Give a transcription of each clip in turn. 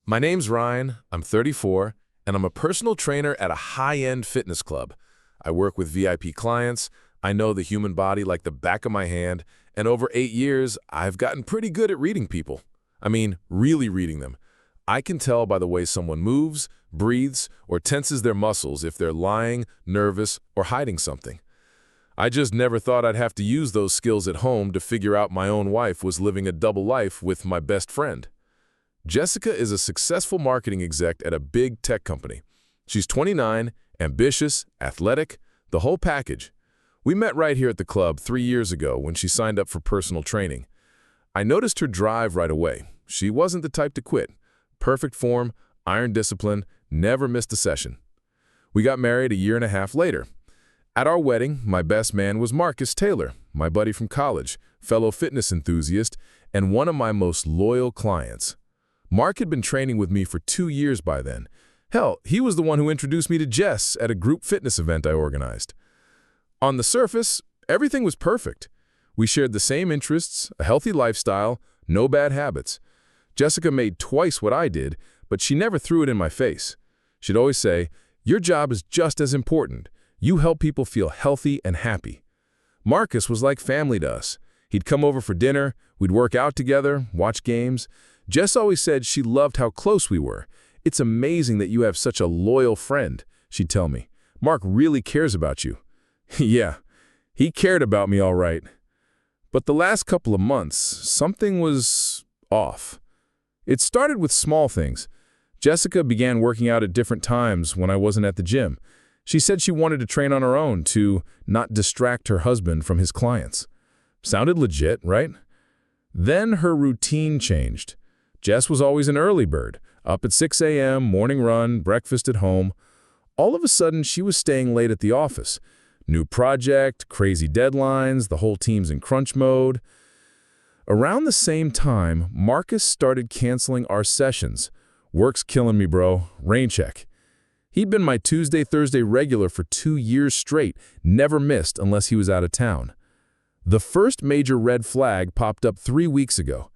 My name's Ryan, I'm 34, and I'm a personal trainer at a high-end fitness club. I work with VIP clients, I know the human body like the back of my hand, and over 8 years, I've gotten pretty good at reading people. I mean, really reading them. I can tell by the way someone moves, breathes, or tenses their muscles if they're lying, nervous, or hiding something. I just never thought I'd have to use those skills at home to figure out my own wife was living a double life with my best friend. Jessica is a successful marketing exec at a big tech company. She's 29, ambitious, athletic, the whole package. We met right here at the club 3 years ago when she signed up for personal training. I noticed her drive right away. She wasn't the type to quit. Perfect form, iron discipline, never missed a session. We got married a year and a half later. At our wedding, my best man was Marcus Taylor, my buddy from college, fellow fitness enthusiast, and one of my most loyal clients. Mark had been training with me for 2 years by then. Hell, he was the one who introduced me to Jess at a group fitness event I organized. On the surface, everything was perfect. We shared the same interests, a healthy lifestyle, no bad habits. Jessica made twice what I did, but she never threw it in my face. She'd always say, "Your job is just as important. You help people feel healthy and happy." Marcus was like family to us. He'd come over for dinner, we'd work out together, watch games. Jess always said she loved how close we were. "It's amazing that you have such a loyal friend," she'd tell me. "Mark really cares about you." Yeah, he cared about me all right. But the last couple of months, something was off. It started with small things. Jessica began working out at different times when I wasn't at the gym. She said she wanted to train on her own to not distract her husband from his clients. Sounded legit, right? Then her routine changed. Jess was always an early bird, up at 6 a.m., morning run, breakfast at home. All of a sudden, she was staying late at the office. New project, crazy deadlines, the whole team's in crunch mode. Around the same time, Marcus started canceling our sessions. "Work's killing me, bro. Rain check." He'd been my Tuesday, Thursday regular for 2 years straight, never missed unless he was out of town. The first major red flag popped up 3 weeks ago.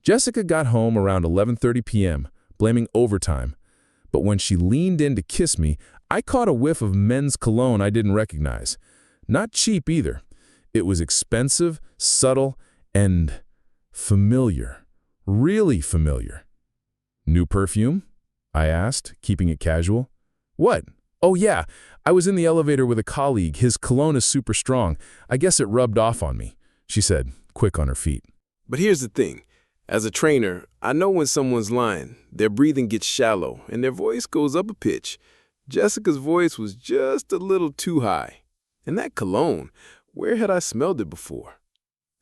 Jessica got home around 11:30 p.m., blaming overtime. But when she leaned in to kiss me, I caught a whiff of men's cologne I didn't recognize. Not cheap either. It was expensive, subtle, and familiar. Really familiar. "New perfume?" I asked, keeping it casual. "What?" "Oh yeah, I was in the elevator with a colleague. His cologne is super strong. I guess it rubbed off on me," she said, quick on her feet. But here's the thing. As a trainer, I know when someone's lying. Their breathing gets shallow, and their voice goes up a pitch. Jessica's voice was just a little too high. And that cologne, where had I smelled it before?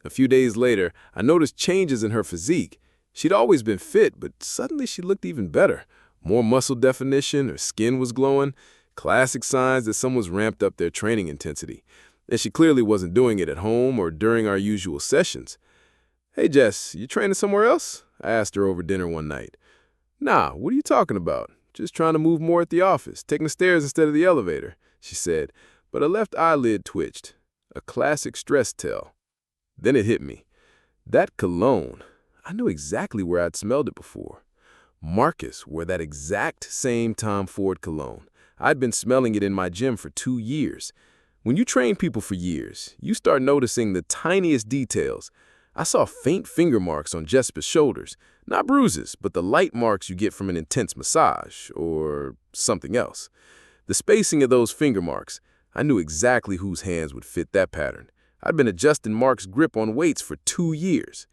A few days later, I noticed changes in her physique. She'd always been fit, but suddenly she looked even better. More muscle definition, her skin was glowing. Classic signs that someone's ramped up their training intensity. And she clearly wasn't doing it at home or during our usual sessions. "Hey Jess, you training somewhere else?" I asked her over dinner one night. "Nah, what are you talking about? Just trying to move more at the office, taking the stairs instead of the elevator," she said, but her left eyelid twitched. A classic stress tell. Then it hit me. That cologne, I knew exactly where I'd smelled it before. Marcus wore that exact same Tom Ford cologne. I'd been smelling it in my gym for 2 years. When you train people for years, you start noticing the tiniest details. I saw faint finger marks on Jessica's shoulders. Not bruises, but the light marks you get from an intense massage or something else. The spacing of those finger marks, I knew exactly whose hands would fit that pattern. I'd been adjusting Mark's grip on weights for 2 years.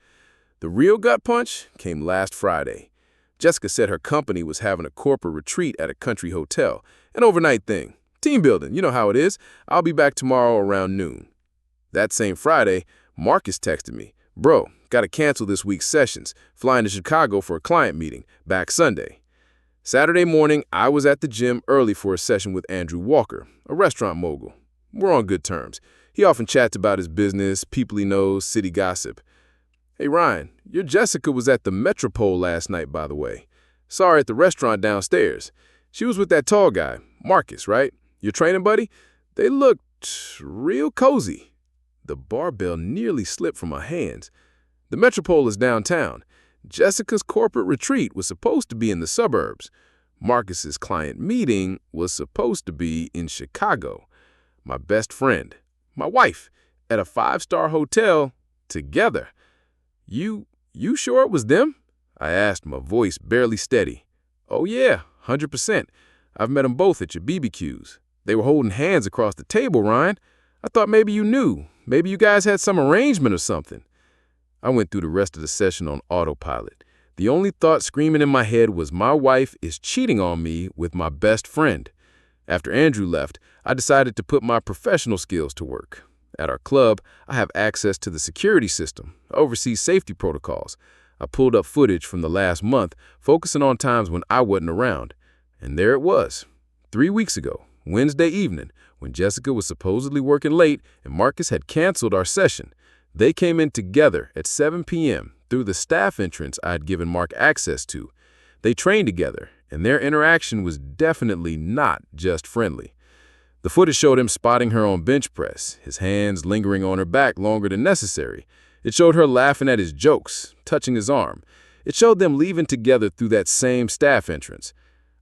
The real gut punch came last Friday. Jessica said her company was having a corporate retreat at a country hotel. An overnight thing. Team building, you know how it is. "I'll be back tomorrow around noon." That same Friday, Marcus texted me. "Bro, gotta cancel this week's sessions. Flying to Chicago for a client meeting. Back Sunday." Saturday morning, I was at the gym early for a session with Andrew Walker, a restaurant mogul. We're on good terms. He often chats about his business, people he knows, city gossip. "Hey Ryan, your Jessica was at the Metropole last night, by the way. Saw her at the restaurant downstairs. She was with that tall guy, Marcus, right? Your training buddy? They looked real cozy." The barbell nearly slipped from my hands. The Metropole is downtown. Jessica's corporate retreat was supposed to be in the suburbs. Marcus's client meeting was supposed to be in Chicago. My best friend, my wife, at a five-star hotel, together. You sure it was them? I asked, my voice barely steady. Oh yeah, 100%. I've met them both at your BBQs. They were holding hands across the table, Ryan. I thought maybe you knew. Maybe you guys had some arrangement or something. I went through the rest of the session on autopilot. The only thought screaming in my head was my wife is cheating on me with my best friend. After Andrew left, I decided to put my professional skills to work. At our club, I have access to the security system, oversee safety protocols. I pulled up footage from the last month, focusing on times when I wasn't around. And there it was, 3 weeks ago, Wednesday evening, when Jessica was supposedly working late and Marcus had canceled our session. They came in together at 7 p.m. through the staff entrance I had given Mark access to. They trained together, and their interaction was definitely not just friendly. The footage showed him spotting her on bench press, his hands lingering on her back longer than necessary. It showed her laughing at his jokes, touching his arm. It showed them leaving together through that same staff entrance.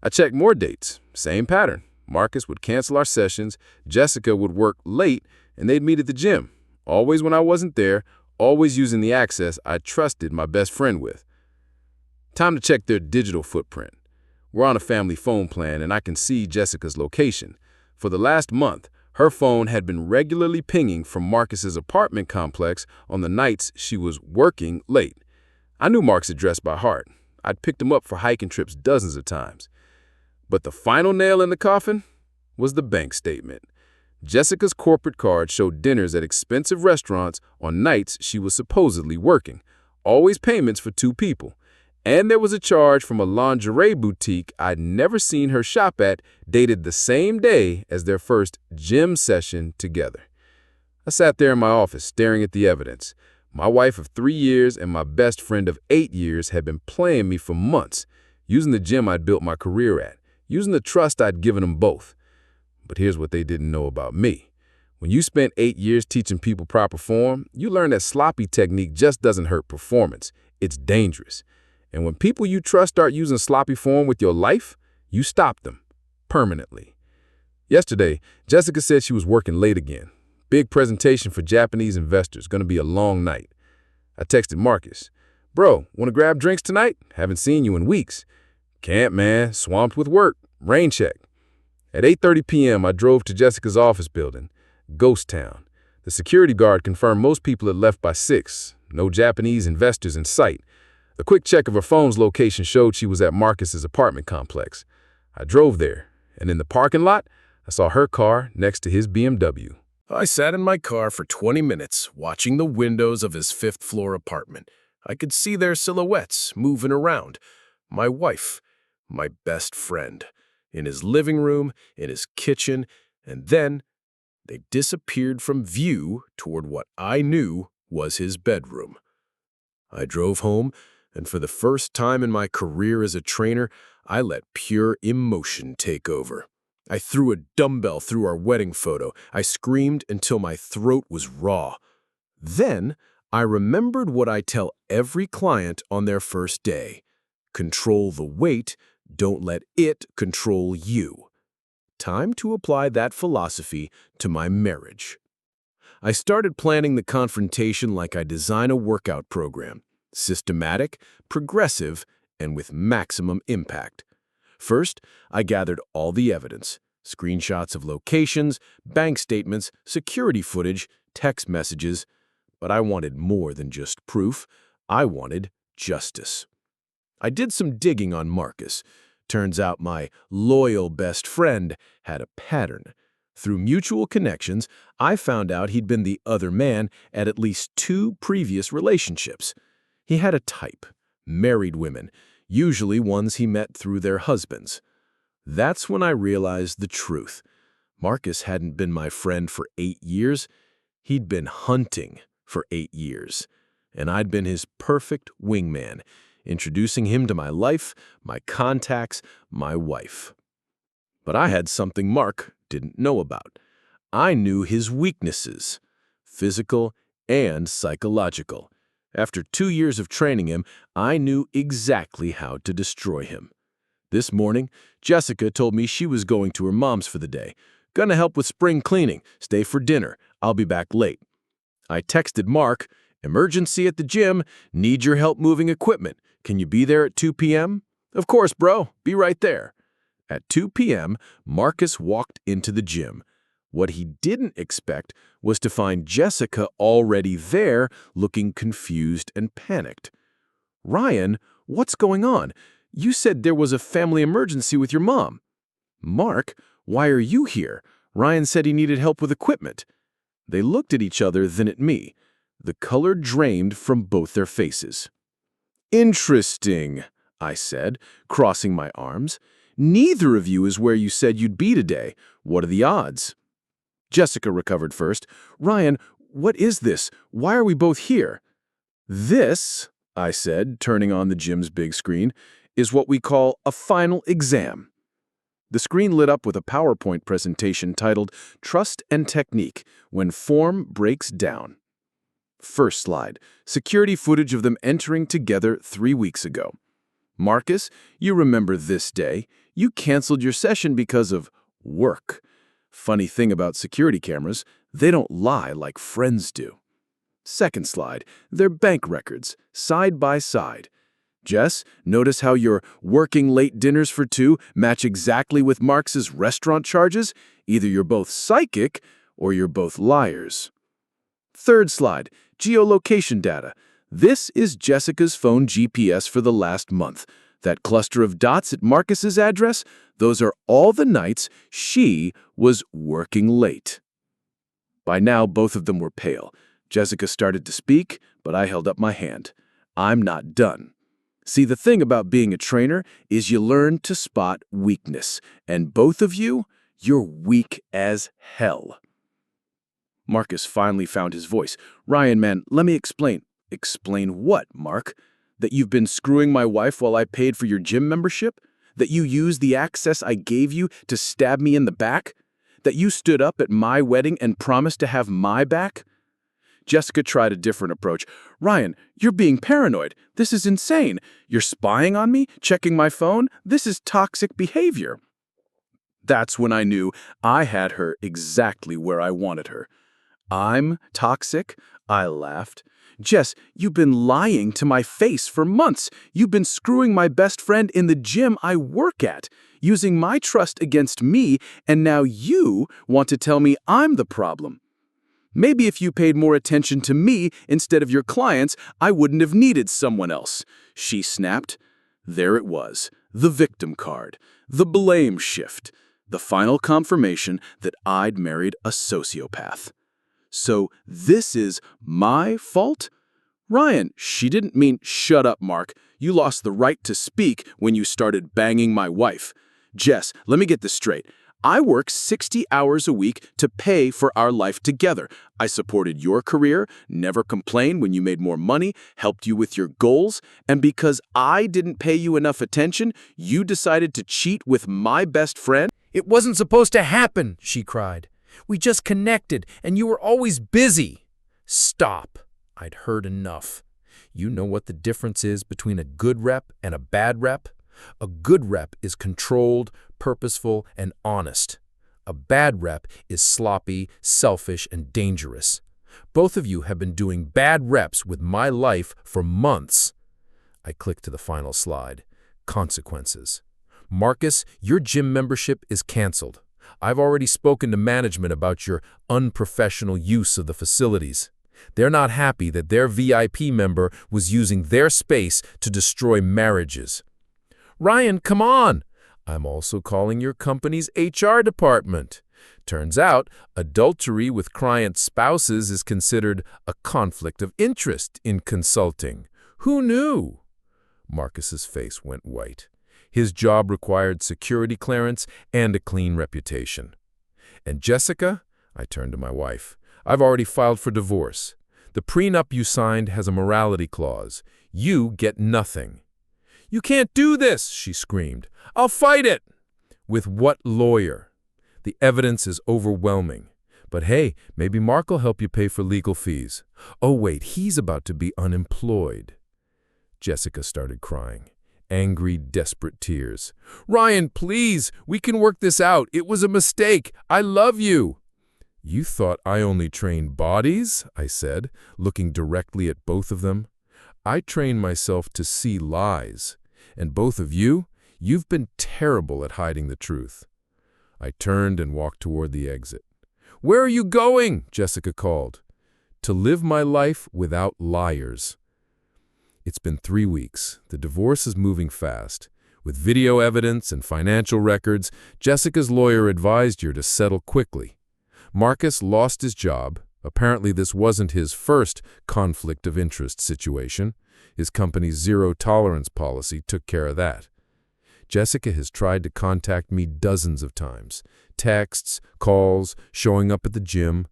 I checked more dates, same pattern. Marcus would cancel our sessions, Jessica would work late, and they'd meet at the gym. Always when I wasn't there, always using the access I trusted my best friend with. Time to check their digital footprint. We're on a family phone plan, and I can see Jessica's location. For the last month, her phone had been regularly pinging from Marcus's apartment complex on the nights she was working late. I knew Mark's address by heart. I'd picked him up for hiking trips dozens of times. But the final nail in the coffin was the bank statement. Jessica's corporate card showed dinners at expensive restaurants on nights she was supposedly working, always payments for 2 people. And there was a charge from a lingerie boutique I'd never seen her shop at, dated the same day as their first gym session together. I sat there in my office staring at the evidence. My wife of 3 years and my best friend of 8 years had been playing me for months, using the gym I'd built my career at, using the trust I'd given them both. But here's what they didn't know about me. When you spent 8 years teaching people proper form, you learn that sloppy technique just doesn't hurt performance. It's dangerous. And when people you trust start using sloppy form with your life, you stop them permanently. Yesterday, Jessica said she was working late again. Big presentation for Japanese investors, gonna be a long night. I texted Marcus. Bro, wanna grab drinks tonight? Haven't seen you in weeks. Can't, man. Swamped with work. Rain check. At 8:30 p.m., I drove to Jessica's office building, Ghost Town. The security guard confirmed most people had left by 6. No Japanese investors in sight. A quick check of her phone's location showed she was at Marcus's apartment complex. I drove there, and in the parking lot, I saw her car next to his BMW. I sat in my car for 20 minutes, watching the windows of his 5th-floor apartment. I could see their silhouettes moving around. My wife, my best friend, in his living room, in his kitchen, and then they disappeared from view toward what I knew was his bedroom. I drove home, and for the first time in my career as a trainer, I let pure emotion take over. I threw a dumbbell through our wedding photo. I screamed until my throat was raw. Then I remembered what I tell every client on their first day. Control the weight, don't let it control you. Time to apply that philosophy to my marriage. I started planning the confrontation like I design a workout program. Systematic, progressive, and with maximum impact. First, I gathered all the evidence, screenshots of locations, bank statements, security footage, text messages, but I wanted more than just proof. I wanted justice. I did some digging on Marcus. Turns out my loyal best friend had a pattern. Through mutual connections, I found out he'd been the other man at least 2 previous relationships. He had a type, married women, usually ones he met through their husbands. That's when I realized the truth. Marcus hadn't been my friend for 8 years. He'd been hunting for 8 years. And I'd been his perfect wingman, introducing him to my life, my contacts, my wife. But I had something Mark didn't know about. I knew his weaknesses, physical and psychological. After 2 years of training him, I knew exactly how to destroy him. This morning, Jessica told me she was going to her mom's for the day. Gonna help with spring cleaning, stay for dinner, I'll be back late. I texted Mark, emergency at the gym, need your help moving equipment. Can you be there at 2 p.m.? Of course, bro, be right there. At 2 p.m., Marcus walked into the gym. What he didn't expect was to find Jessica already there, looking confused and panicked. Ryan, what's going on? You said there was a family emergency with your mom. Mark, why are you here? Ryan said he needed help with equipment. They looked at each other, then at me. The color drained from both their faces. Interesting, I said, crossing my arms. Neither of you is where you said you'd be today. What are the odds? Jessica recovered first. Ryan, what is this? Why are we both here? This, I said, turning on the gym's big screen, is what we call a final exam. The screen lit up with a PowerPoint presentation titled Trust and Technique When Form Breaks Down. First slide, security footage of them entering together 3 weeks ago. Marcus, you remember this day. You canceled your session because of work. Funny thing about security cameras, they don't lie like friends do. Second slide, their bank records, side by side. Jess, notice how your working late dinners for two match exactly with Marx's restaurant charges? Either you're both psychic or you're both liars. Third slide, geolocation data. This is Jessica's phone GPS for the last month. That cluster of dots at Marcus's address, those are all the nights she was working late. By now, both of them were pale. Jessica started to speak, but I held up my hand. I'm not done. See, the thing about being a trainer is you learn to spot weakness, and both of you, you're weak as hell. Marcus finally found his voice. Ryan, man, let me explain. Explain what, Mark? That you've been screwing my wife while I paid for your gym membership? That you used the access I gave you to stab me in the back? That you stood up at my wedding and promised to have my back? Jessica tried a different approach. Ryan, you're being paranoid. This is insane. You're spying on me, checking my phone? This is toxic behavior. That's when I knew I had her exactly where I wanted her. I'm toxic? I laughed. Jess, you've been lying to my face for months. You've been screwing my best friend in the gym I work at, using my trust against me, and now you want to tell me I'm the problem. Maybe if you paid more attention to me instead of your clients, I wouldn't have needed someone else, she snapped. There it was, the victim card, the blame shift, the final confirmation that I'd married a sociopath. So this is my fault? Ryan, she didn't mean shut up, Mark. You lost the right to speak when you started banging my wife. Jess, let me get this straight. I work 60 hours a week to pay for our life together. I supported your career, never complained when you made more money, helped you with your goals, and because I didn't pay you enough attention, you decided to cheat with my best friend? It wasn't supposed to happen, she cried. We just connected, and you were always busy. Stop. I'd heard enough. You know what the difference is between a good rep and a bad rep? A good rep is controlled, purposeful, and honest. A bad rep is sloppy, selfish, and dangerous. Both of you have been doing bad reps with my life for months. I clicked to the final slide. Consequences. Marcus, your gym membership is canceled. I've already spoken to management about your unprofessional use of the facilities. They're not happy that their VIP member was using their space to destroy marriages. Ryan, come on! I'm also calling your company's HR department. Turns out, adultery with client spouses is considered a conflict of interest in consulting. Who knew? Marcus's face went white. His job required security clearance and a clean reputation. And Jessica? I turned to my wife. I've already filed for divorce. The prenup you signed has a morality clause. You get nothing. You can't do this, she screamed. I'll fight it. With what lawyer? The evidence is overwhelming. But hey, maybe Mark will help you pay for legal fees. Oh wait, he's about to be unemployed. Jessica started crying. Angry, desperate tears. Ryan, please, we can work this out. It was a mistake. I love you. You thought I only train bodies? I said, looking directly at both of them. I train myself to see lies. And both of you, you've been terrible at hiding the truth. I turned and walked toward the exit. Where are you going? Jessica called. To live my life without liars. It's been 3 weeks. The divorce is moving fast. With video evidence and financial records, Jessica's lawyer advised her to settle quickly. Marcus lost his job. Apparently this wasn't his first conflict of interest situation. His company's zero-tolerance policy took care of that. Jessica has tried to contact me dozens of times. Texts, calls, showing up at the gym.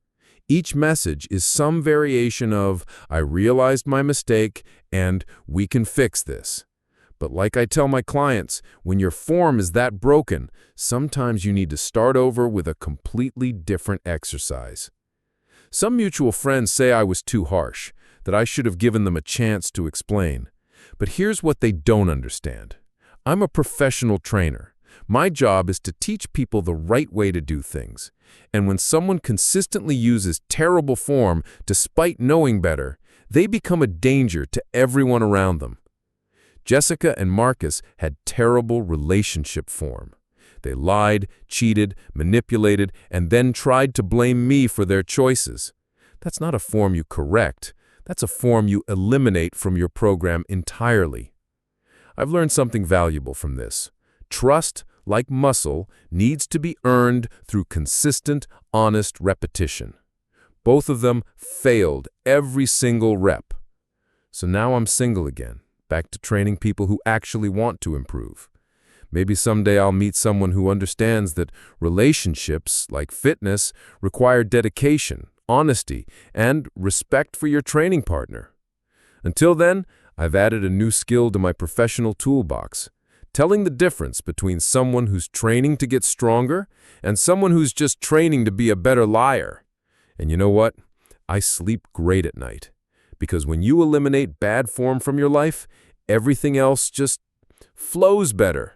Each message is some variation of, I realized my mistake, and we can fix this. But like I tell my clients, when your form is that broken, sometimes you need to start over with a completely different exercise. Some mutual friends say I was too harsh, that I should have given them a chance to explain. But here's what they don't understand. I'm a professional trainer. My job is to teach people the right way to do things. And when someone consistently uses terrible form despite knowing better, they become a danger to everyone around them. Jessica and Marcus had terrible relationship form. They lied, cheated, manipulated, and then tried to blame me for their choices. That's not a form you correct. That's a form you eliminate from your program entirely. I've learned something valuable from this. Trust, like muscle, needs to be earned through consistent, honest repetition. Both of them failed every single rep. So now I'm single again, back to training people who actually want to improve. Maybe someday I'll meet someone who understands that relationships, like fitness, require dedication, honesty, and respect for your training partner. Until then, I've added a new skill to my professional toolbox, telling the difference between someone who's training to get stronger and someone who's just training to be a better liar. And you know what? I sleep great at night, because when you eliminate bad form from your life, everything else just flows better.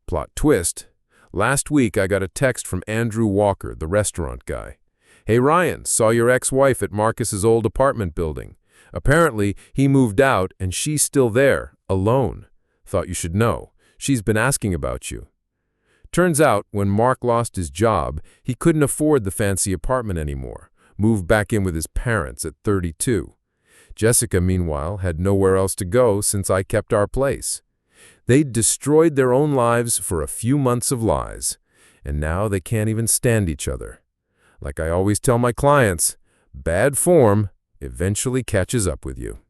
Plot twist. Last week I got a text from Andrew Walker, the restaurant guy. Hey Ryan, saw your ex-wife at Marcus's old apartment building. Apparently, he moved out and she's still there, alone. Thought you should know. She's been asking about you. Turns out, when Mark lost his job, he couldn't afford the fancy apartment anymore. Moved back in with his parents at 32. Jessica, meanwhile, had nowhere else to go since I kept our place. They'd destroyed their own lives for a few months of lies, and now they can't even stand each other. Like I always tell my clients, bad form eventually catches up with you.